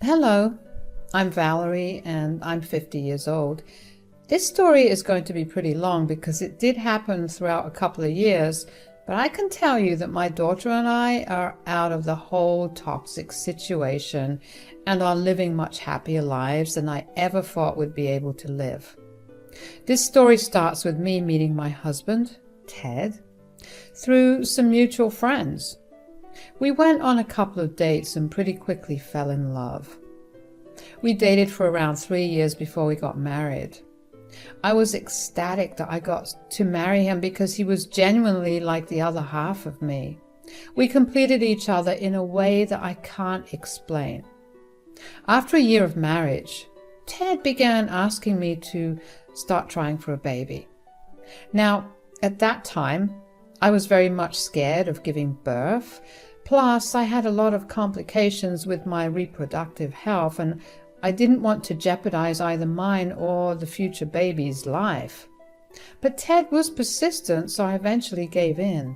Hello, I'm Valerie and I'm 50 years old. This story is going to be pretty long because it did happen throughout a couple of years, but I can tell you that my daughter and I are out of the whole toxic situation and are living much happier lives than I ever thought we'd be able to live. This story starts with me meeting my husband, Ted, through some mutual friends. We went on a couple of dates and pretty quickly fell in love. We dated for around 3 years before we got married. I was ecstatic that I got to marry him because he was genuinely like the other half of me. We completed each other in a way that I can't explain. After a year of marriage, Ted began asking me to start trying for a baby. Now, at that time, I was very much scared of giving birth. Plus, I had a lot of complications with my reproductive health, and I didn't want to jeopardize either mine or the future baby's life. But Ted was persistent, so I eventually gave in.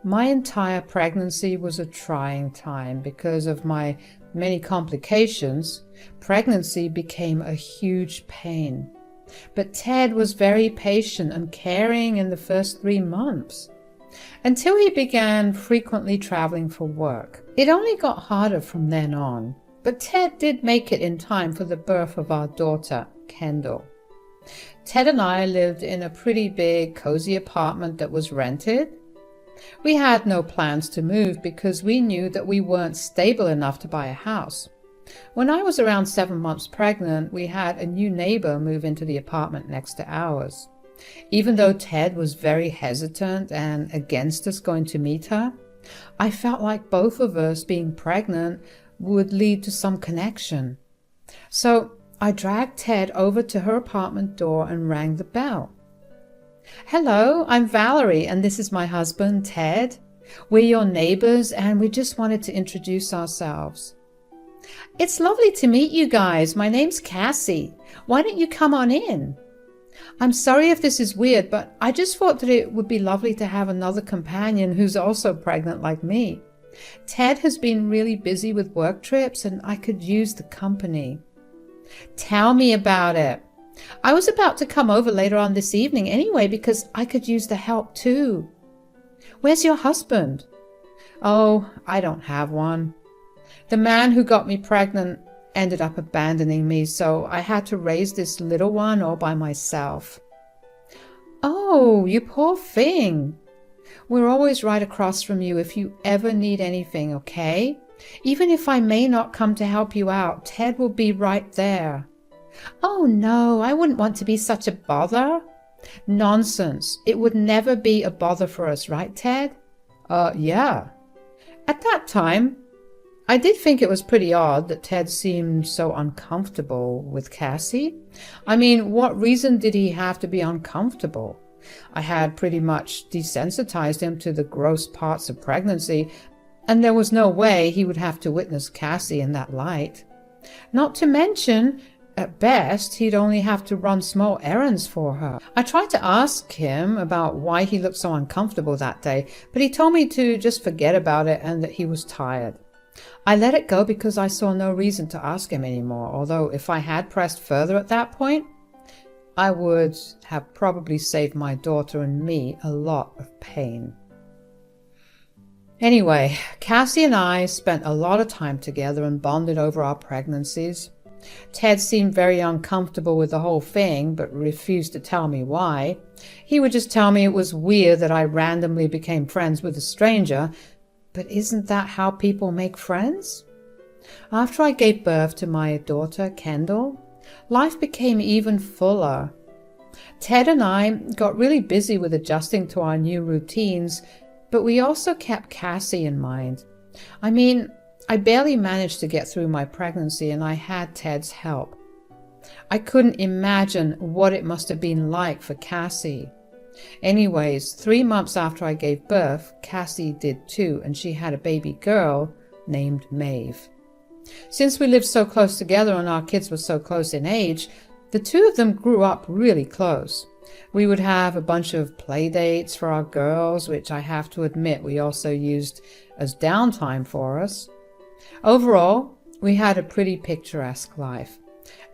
My entire pregnancy was a trying time because of my many complications. Pregnancy became a huge pain. But Ted was very patient and caring in the first 3 months, until he began frequently traveling for work. It only got harder from then on, but Ted did make it in time for the birth of our daughter, Kendall. Ted and I lived in a pretty big, cozy apartment that was rented. We had no plans to move because we knew that we weren't stable enough to buy a house. When I was around 7 months pregnant, we had a new neighbor move into the apartment next to ours. Even though Ted was very hesitant and against us going to meet her, I felt like both of us being pregnant would lead to some connection. So I dragged Ted over to her apartment door and rang the bell. "Hello, I'm Valerie and this is my husband, Ted. We're your neighbors and we just wanted to introduce ourselves." "It's lovely to meet you guys. My name's Cassie. Why don't you come on in? I'm sorry if this is weird, but I just thought that it would be lovely to have another companion who's also pregnant like me. Ted has been really busy with work trips and I could use the company." "Tell me about it. I was about to come over later on this evening anyway because I could use the help too." "Where's your husband?" "Oh, I don't have one. The man who got me pregnant ended up abandoning me, so I had to raise this little one all by myself." "Oh, you poor thing. We're always right across from you if you ever need anything, okay? Even if I may not come to help you out, Ted will be right there." "Oh no, I wouldn't want to be such a bother." "Nonsense. It would never be a bother for us, right, Ted?" Yeah. At that time, I did think it was pretty odd that Ted seemed so uncomfortable with Cassie. I mean, what reason did he have to be uncomfortable? I had pretty much desensitized him to the gross parts of pregnancy, and there was no way he would have to witness Cassie in that light. Not to mention, at best, he'd only have to run small errands for her. I tried to ask him about why he looked so uncomfortable that day, but he told me to just forget about it and that he was tired. I let it go because I saw no reason to ask him anymore, although if I had pressed further at that point, I would have probably saved my daughter and me a lot of pain. Anyway, Cassie and I spent a lot of time together and bonded over our pregnancies. Ted seemed very uncomfortable with the whole thing, but refused to tell me why. He would just tell me it was weird that I randomly became friends with a stranger. But isn't that how people make friends? After I gave birth to my daughter, Kendall, life became even fuller. Ted and I got really busy with adjusting to our new routines, but we also kept Cassie in mind. I mean, I barely managed to get through my pregnancy and I had Ted's help. I couldn't imagine what it must have been like for Cassie. Anyways, 3 months after I gave birth, Cassie did too, and she had a baby girl named Maeve. Since we lived so close together and our kids were so close in age, the two of them grew up really close. We would have a bunch of play dates for our girls, which I have to admit we also used as downtime for us. Overall, We had a pretty picturesque life.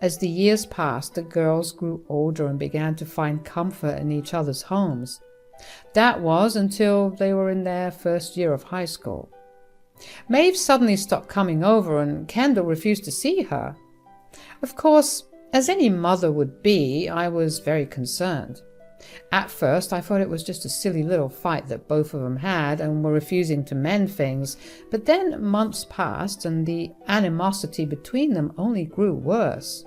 As the years passed, the girls grew older and began to find comfort in each other's homes. That was until they were in their first year of high school. Maeve suddenly stopped coming over and Kendall refused to see her. Of course, as any mother would be, I was very concerned. At first, I thought it was just a silly little fight that both of them had and were refusing to mend things, but then months passed and the animosity between them only grew worse.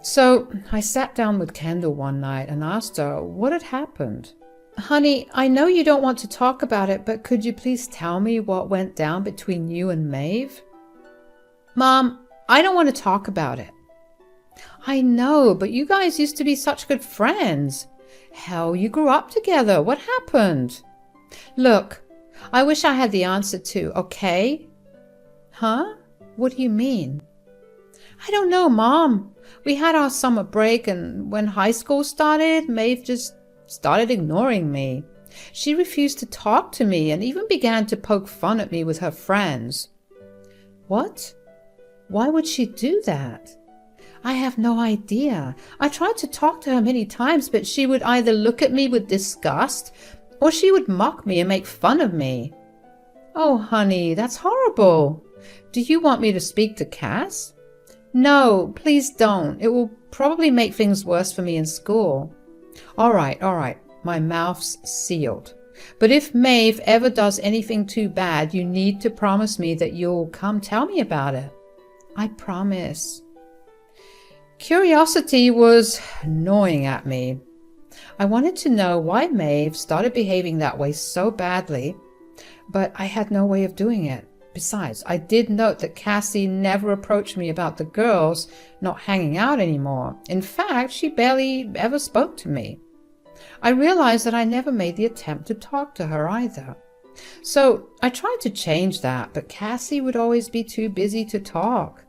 So I sat down with Kendall one night and asked her what had happened. "Honey, I know you don't want to talk about it, but could you please tell me what went down between you and Maeve?" "Mom, I don't want to talk about it." "I know, but you guys used to be such good friends. Hell, you grew up together. What happened?" "Look, I wish I had the answer too, okay?" "Huh? What do you mean?" "I don't know, Mom. We had our summer break, and when high school started, Maeve just started ignoring me. She refused to talk to me and even began to poke fun at me with her friends." "What? Why would she do that?" "I have no idea. I tried to talk to her many times, but she would either look at me with disgust or she would mock me and make fun of me." "Oh, honey, that's horrible. Do you want me to speak to Cass?" "No, please don't. It will probably make things worse for me in school." All right. My mouth's sealed. But if Maeve ever does anything too bad, you need to promise me that you'll come tell me about it." "I promise." Curiosity was gnawing at me. I wanted to know why Maeve started behaving that way so badly, but I had no way of doing it. Besides, I did note that Cassie never approached me about the girls not hanging out anymore. In fact, she barely ever spoke to me. I realized that I never made the attempt to talk to her either. So I tried to change that, but Cassie would always be too busy to talk.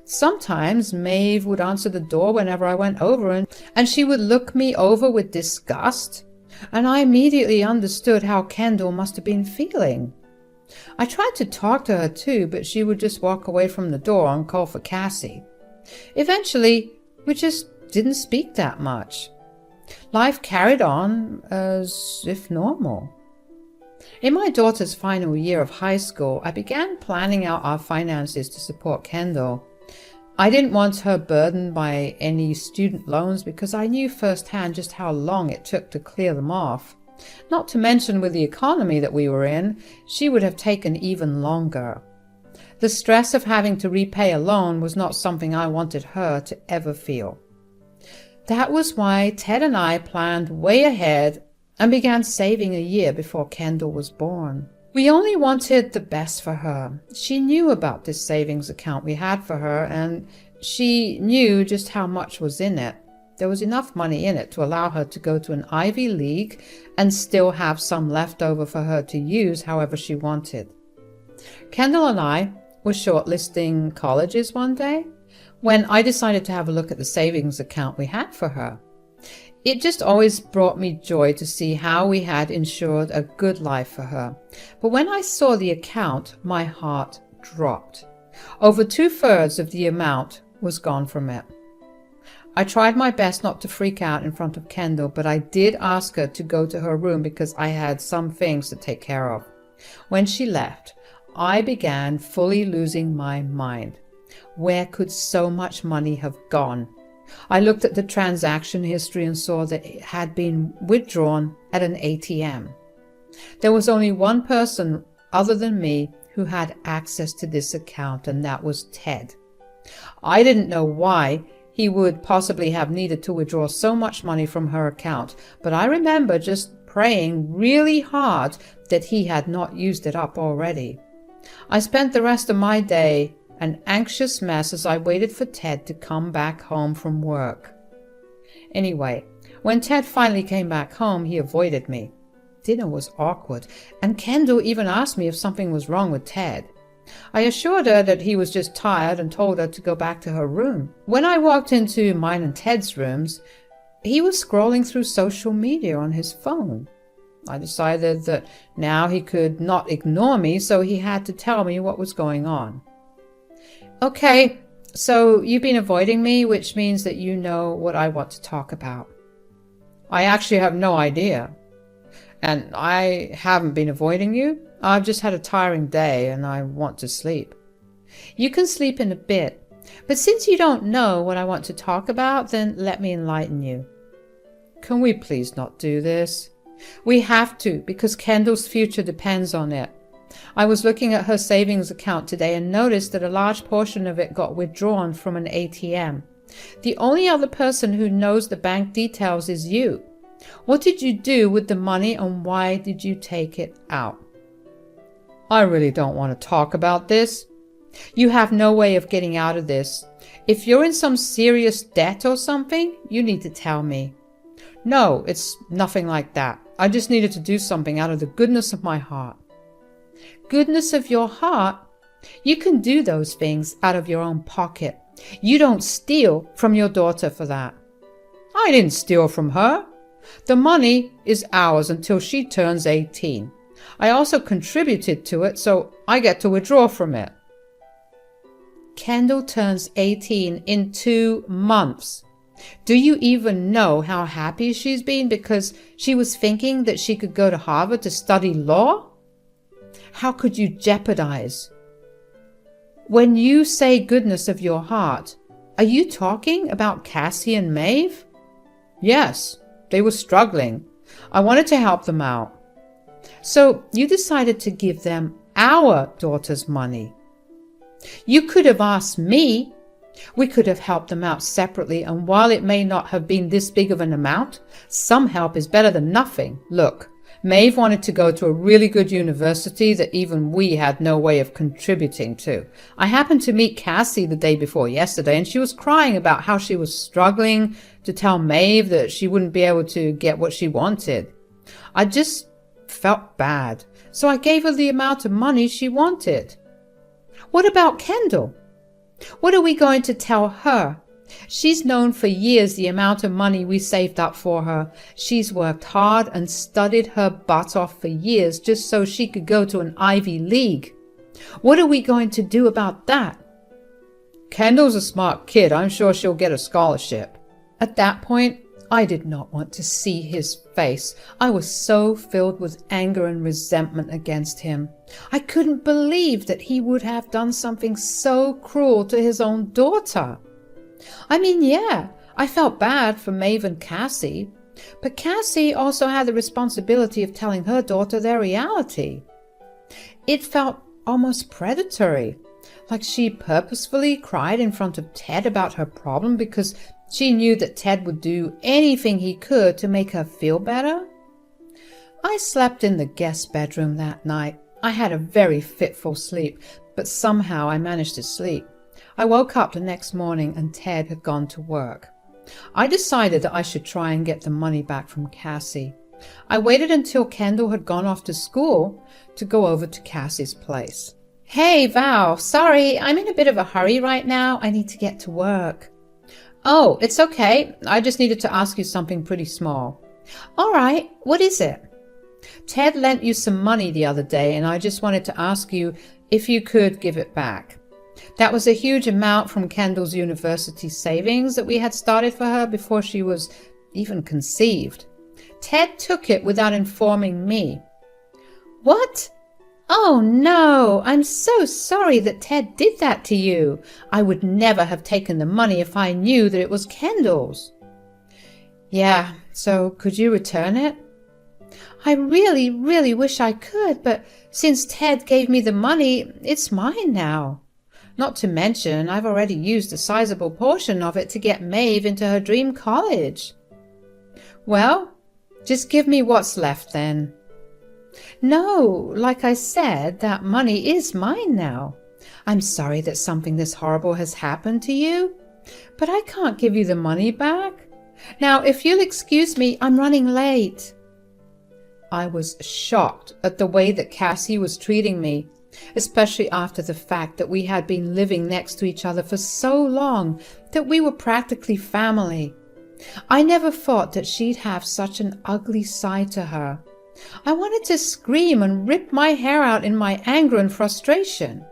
Sometimes Maeve would answer the door whenever I went over, and she would look me over with disgust, and I immediately understood how Kendall must have been feeling. I tried to talk to her too, but she would just walk away from the door and call for Cassie. Eventually, we just didn't speak that much. Life carried on as if normal. In my daughter's final year of high school, I began planning out our finances to support Kendall. I didn't want her burdened by any student loans because I knew firsthand just how long it took to clear them off. Not to mention with the economy that we were in, she would have taken even longer. The stress of having to repay a loan was not something I wanted her to ever feel. That was why Ted and I planned way ahead and began saving a year before Kendall was born. We only wanted the best for her. She knew about this savings account we had for her, and she knew just how much was in it. There was enough money in it to allow her to go to an Ivy League and still have some left over for her to use however she wanted. Kendall and I were shortlisting colleges one day when I decided to have a look at the savings account we had for her. It just always brought me joy to see how we had ensured a good life for her. But when I saw the account, my heart dropped. Over 2/3 of the amount was gone from it. I tried my best not to freak out in front of Kendall, but I did ask her to go to her room because I had some things to take care of. When she left, I began fully losing my mind. Where could so much money have gone? I looked at the transaction history and saw that it had been withdrawn at an ATM. There was only one person other than me who had access to this account, and that was Ted. I didn't know why he would possibly have needed to withdraw so much money from her account, but I remember just praying really hard that he had not used it up already. I spent the rest of my day an anxious mess as I waited for Ted to come back home from work. Anyway, when Ted finally came back home, he avoided me. Dinner was awkward, and Kendall even asked me if something was wrong with Ted. I assured her that he was just tired and told her to go back to her room. When I walked into mine and Ted's rooms, he was scrolling through social media on his phone. I decided that now he could not ignore me, so he had to tell me what was going on. Okay, so you've been avoiding me, which means that you know what I want to talk about. I actually have no idea. And I haven't been avoiding you. I've just had a tiring day and I want to sleep. You can sleep in a bit, but since you don't know what I want to talk about, then let me enlighten you. Can we please not do this? We have to, because Kendall's future depends on it. I was looking at her savings account today and noticed that a large portion of it got withdrawn from an ATM. The only other person who knows the bank details is you. What did you do with the money and why did you take it out? I really don't want to talk about this. You have no way of getting out of this. If you're in some serious debt or something, you need to tell me. No, it's nothing like that. I just needed to do something out of the goodness of my heart. Goodness of your heart? You can do those things out of your own pocket. You don't steal from your daughter for that. I didn't steal from her. The money is ours until she turns 18. I also contributed to it, so I get to withdraw from it. Kendall turns 18 in 2 months. Do you even know how happy she's been because she was thinking that she could go to Harvard to study law? How could you jeopardize? When you say goodness of your heart, are you talking about Cassie and Maeve? Yes, they were struggling. I wanted to help them out. So you decided to give them our daughter's money. You could have asked me. We could have helped them out separately, and while it may not have been this big of an amount, some help is better than nothing. Look, Maeve wanted to go to a really good university that even we had no way of contributing to. I happened to meet Cassie the day before yesterday, and she was crying about how she was struggling to tell Maeve that she wouldn't be able to get what she wanted. I just felt bad, so I gave her the amount of money she wanted. What about Kendall? What are we going to tell her? She's known for years the amount of money we saved up for her. She's worked hard and studied her butt off for years just so she could go to an Ivy League. What are we going to do about that? Kendall's a smart kid. I'm sure she'll get a scholarship. At that point, I did not want to see his face. I was so filled with anger and resentment against him. I couldn't believe that he would have done something so cruel to his own daughter. I mean, yeah, I felt bad for Maeve and Cassie, but Cassie also had the responsibility of telling her daughter their reality. It felt almost predatory, like she purposefully cried in front of Ted about her problem because she knew that Ted would do anything he could to make her feel better. I slept in the guest bedroom that night. I had a very fitful sleep, but somehow I managed to sleep. I woke up the next morning and Ted had gone to work. I decided that I should try and get the money back from Cassie. I waited until Kendall had gone off to school to go over to Cassie's place. Hey, Val, sorry, I'm in a bit of a hurry right now. I need to get to work. Oh, it's okay. I just needed to ask you something pretty small. All right, what is it? Ted lent you some money the other day, and I just wanted to ask you if you could give it back. That was a huge amount from Kendall's university savings that we had started for her before she was even conceived. Ted took it without informing me. What? Oh no, I'm so sorry that Ted did that to you. I would never have taken the money if I knew that it was Kendall's. Yeah, so could you return it? I really, really wish I could, but since Ted gave me the money, it's mine now. Not to mention, I've already used a sizable portion of it to get Maeve into her dream college. Well, just give me what's left then. No, like I said, that money is mine now. I'm sorry that something this horrible has happened to you, but I can't give you the money back. Now, if you'll excuse me, I'm running late. I was shocked at the way that Cassie was treating me, especially after the fact that we had been living next to each other for so long that we were practically family. I never thought that she'd have such an ugly side to her. I wanted to scream and rip my hair out in my anger and frustration.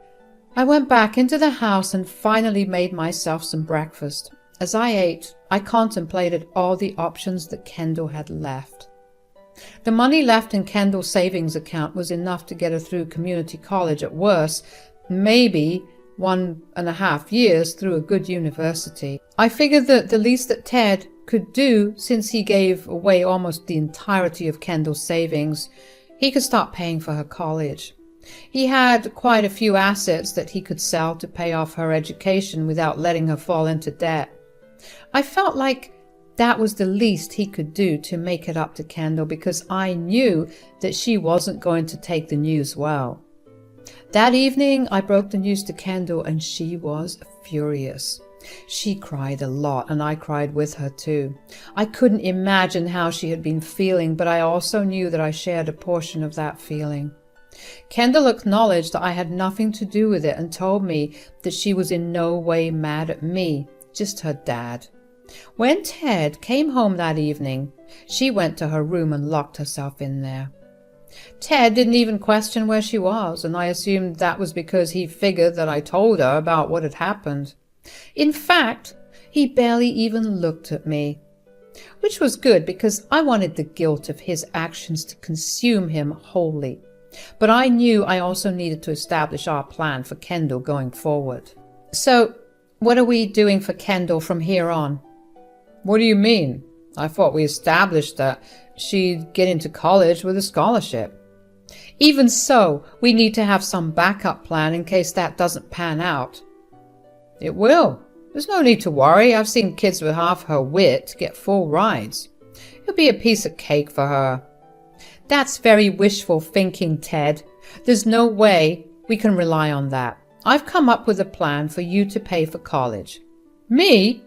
I went back into the house and finally made myself some breakfast. As I ate, I contemplated all the options that Kendall had left. The money left in Kendall's savings account was enough to get her through community college at worst, maybe 1.5 years through a good university. I figured that the least that Ted could do, since he gave away almost the entirety of Kendall's savings, he could start paying for her college. He had quite a few assets that he could sell to pay off her education without letting her fall into debt. I felt like that was the least he could do to make it up to Kendall, because I knew that she wasn't going to take the news well. That evening, I broke the news to Kendall, and she was furious. She cried a lot, and I cried with her too. I couldn't imagine how she had been feeling, but I also knew that I shared a portion of that feeling. Kendall acknowledged that I had nothing to do with it and told me that she was in no way mad at me, just her dad. When Ted came home that evening, she went to her room and locked herself in there. Ted didn't even question where she was, and I assumed that was because he figured that I told her about what had happened. In fact, he barely even looked at me, which was good because I wanted the guilt of his actions to consume him wholly. But I knew I also needed to establish our plan for Kendall going forward. So, what are we doing for Kendall from here on? What do you mean? I thought we established that she'd get into college with a scholarship. Even so, we need to have some backup plan in case that doesn't pan out. It will. There's no need to worry. I've seen kids with half her wit get full rides. It'll be a piece of cake for her. That's very wishful thinking, Ted. There's no way we can rely on that. I've come up with a plan for you to pay for college. Me?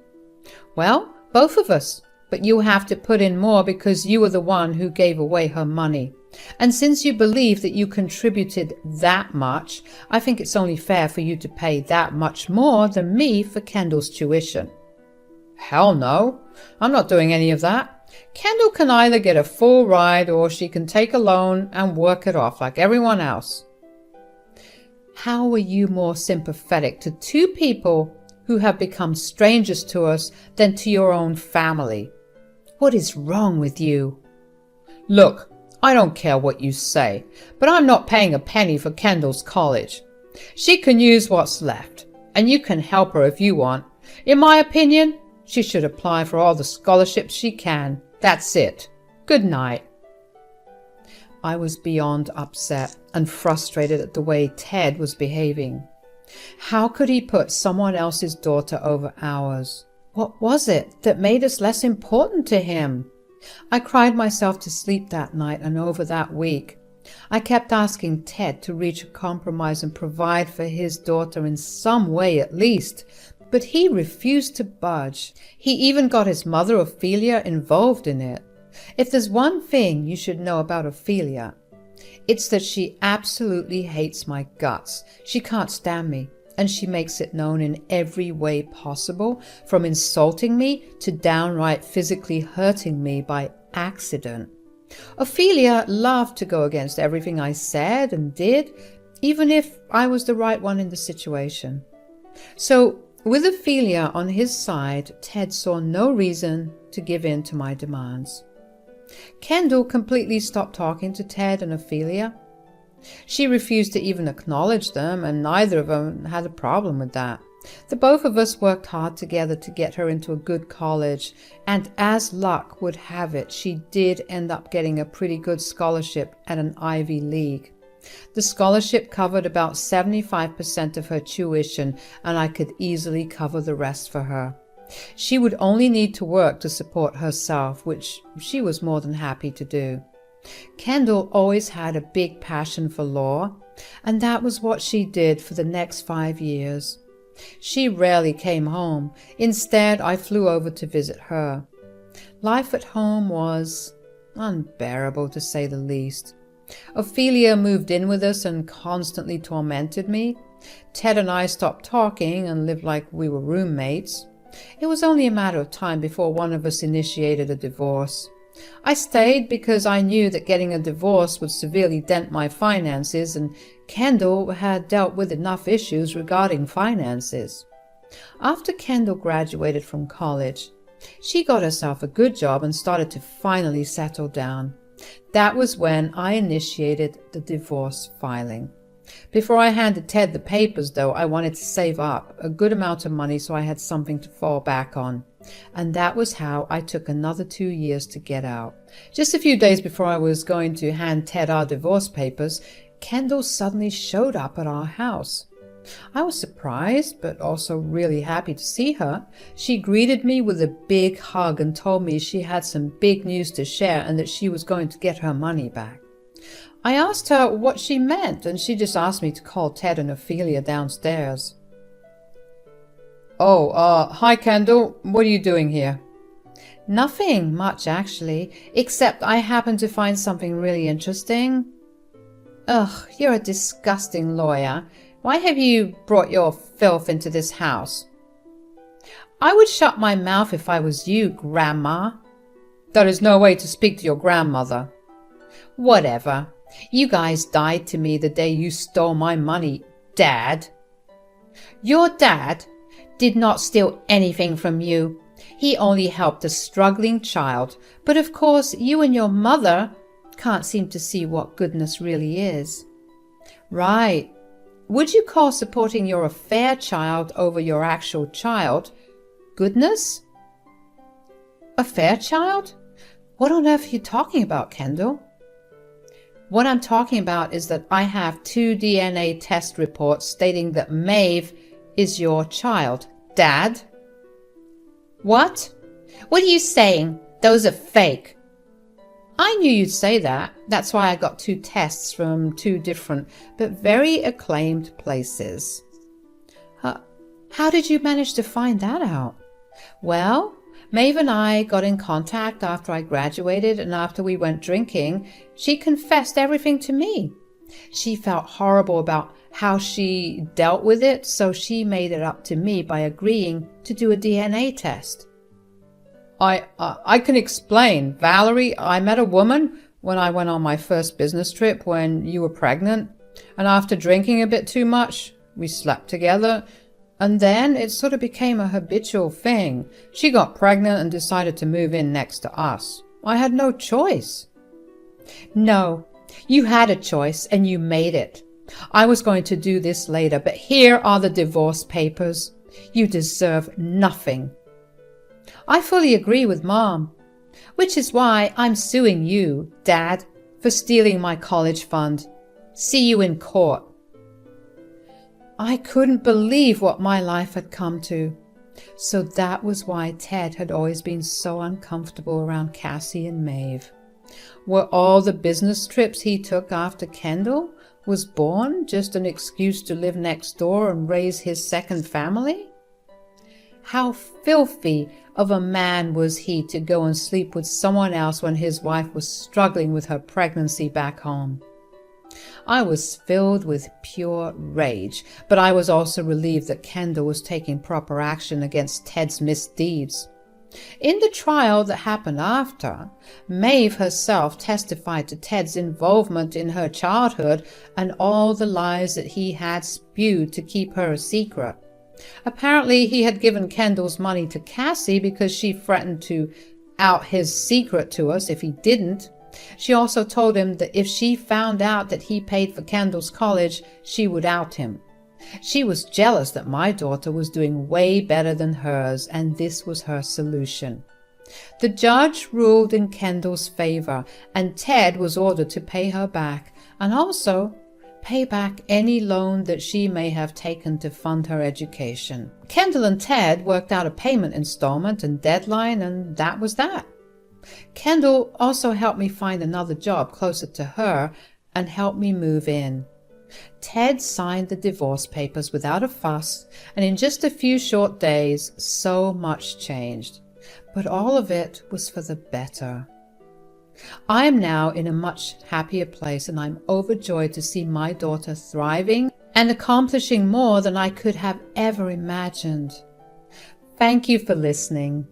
Well, both of us. But you have to put in more because you were the one who gave away her money. And since you believe that you contributed that much, I think it's only fair for you to pay that much more than me for Kendall's tuition. Hell no. I'm not doing any of that. Kendall can either get a full ride or she can take a loan and work it off like everyone else. How are you more sympathetic to two people who have become strangers to us than to your own family? What is wrong with you? Look, I don't care what you say, but I'm not paying a penny for Kendall's college. She can use what's left, and you can help her if you want. In my opinion, she should apply for all the scholarships she can. That's it. Good night. I was beyond upset and frustrated at the way Ted was behaving. How could he put someone else's daughter over ours? What was it that made us less important to him? I cried myself to sleep that night and over that week. I kept asking Ted to reach a compromise and provide for his daughter in some way at least, but he refused to budge. He even got his mother Ophelia involved in it. If there's one thing you should know about Ophelia, it's that she absolutely hates my guts. She can't stand me, and she makes it known in every way possible, from insulting me to downright physically hurting me by accident. Ophelia loved to go against everything I said and did, even if I was the right one in the situation. So, with Ophelia on his side, Ted saw no reason to give in to my demands. Kendall completely stopped talking to Ted and Ophelia. She refused to even acknowledge them, and neither of them had a problem with that. The both of us worked hard together to get her into a good college, and as luck would have it, she did end up getting a pretty good scholarship at an Ivy League. The scholarship covered about 75% of her tuition, and I could easily cover the rest for her. She would only need to work to support herself, which she was more than happy to do. Kendall always had a big passion for law, and that was what she did for the next 5 years. She rarely came home. Instead, I flew over to visit her. Life at home was unbearable, to say the least. Ophelia moved in with us and constantly tormented me. Ted and I stopped talking and lived like we were roommates. It was only a matter of time before one of us initiated a divorce. I stayed because I knew that getting a divorce would severely dent my finances, and Kendall had dealt with enough issues regarding finances. After Kendall graduated from college, she got herself a good job and started to finally settle down. That was when I initiated the divorce filing. Before I handed Ted the papers, though, I wanted to save up a good amount of money so I had something to fall back on. And that was how I took another 2 years to get out. Just a few days before I was going to hand Ted our divorce papers, Kendall suddenly showed up at our house. I was surprised, but also really happy to see her. She greeted me with a big hug and told me she had some big news to share and that she was going to get her money back. I asked her what she meant, and she just asked me to call Ted and Ophelia downstairs. Hi Kendall, what are you doing here? Nothing much, actually, except I happened to find something really interesting. Ugh, you're a disgusting lawyer. Why have you brought your filth into this house? I would shut my mouth if I was you, Grandma. That is no way to speak to your grandmother. Whatever. You guys died to me the day you stole my money, Dad. Your dad did not steal anything from you. He only helped a struggling child. But of course, you and your mother can't seem to see what goodness really is. Right. Would you call supporting your affair child over your actual child goodness? Affair child? What on earth are you talking about, Kendall? What I'm talking about is that I have 2 DNA test reports stating that Maeve is your child, Dad. What? What are you saying? Those are fake. I knew you'd say that. That's why I got 2 tests from 2 different but very acclaimed places. How did you manage to find that out? Well, Maeve and I got in contact after I graduated, and after we went drinking, she confessed everything to me. She felt horrible about how she dealt with it, so she made it up to me by agreeing to do a DNA test. I can explain. Valerie, I met a woman when I went on my first business trip when you were pregnant, and after drinking a bit too much, we slept together, and then it sort of became a habitual thing. She got pregnant and decided to move in next to us. I had no choice. No, you had a choice and you made it. I was going to do this later, but here are the divorce papers. You deserve nothing. I fully agree with Mom, which is why I'm suing you, Dad, for stealing my college fund. See you in court. I couldn't believe what my life had come to. So that was why Ted had always been so uncomfortable around Cassie and Maeve. Were all the business trips he took after Kendall was born just an excuse to live next door and raise his second family? How filthy of a man was he to go and sleep with someone else when his wife was struggling with her pregnancy back home? I was filled with pure rage, but I was also relieved that Kendall was taking proper action against Ted's misdeeds. In the trial that happened after, Maeve herself testified to Ted's involvement in her childhood and all the lies that he had spewed to keep her a secret. Apparently, he had given Kendall's money to Cassie because she threatened to out his secret to us if he didn't. She also told him that if she found out that he paid for Kendall's college, she would out him. She was jealous that my daughter was doing way better than hers, and this was her solution. The judge ruled in Kendall's favor, and Ted was ordered to pay her back, and also pay back any loan that she may have taken to fund her education. Kendall and Ted worked out a payment installment and deadline, and that was that. Kendall also helped me find another job closer to her and helped me move in. Ted signed the divorce papers without a fuss, and in just a few short days, so much changed. But all of it was for the better. I am now in a much happier place, and I'm overjoyed to see my daughter thriving and accomplishing more than I could have ever imagined. Thank you for listening.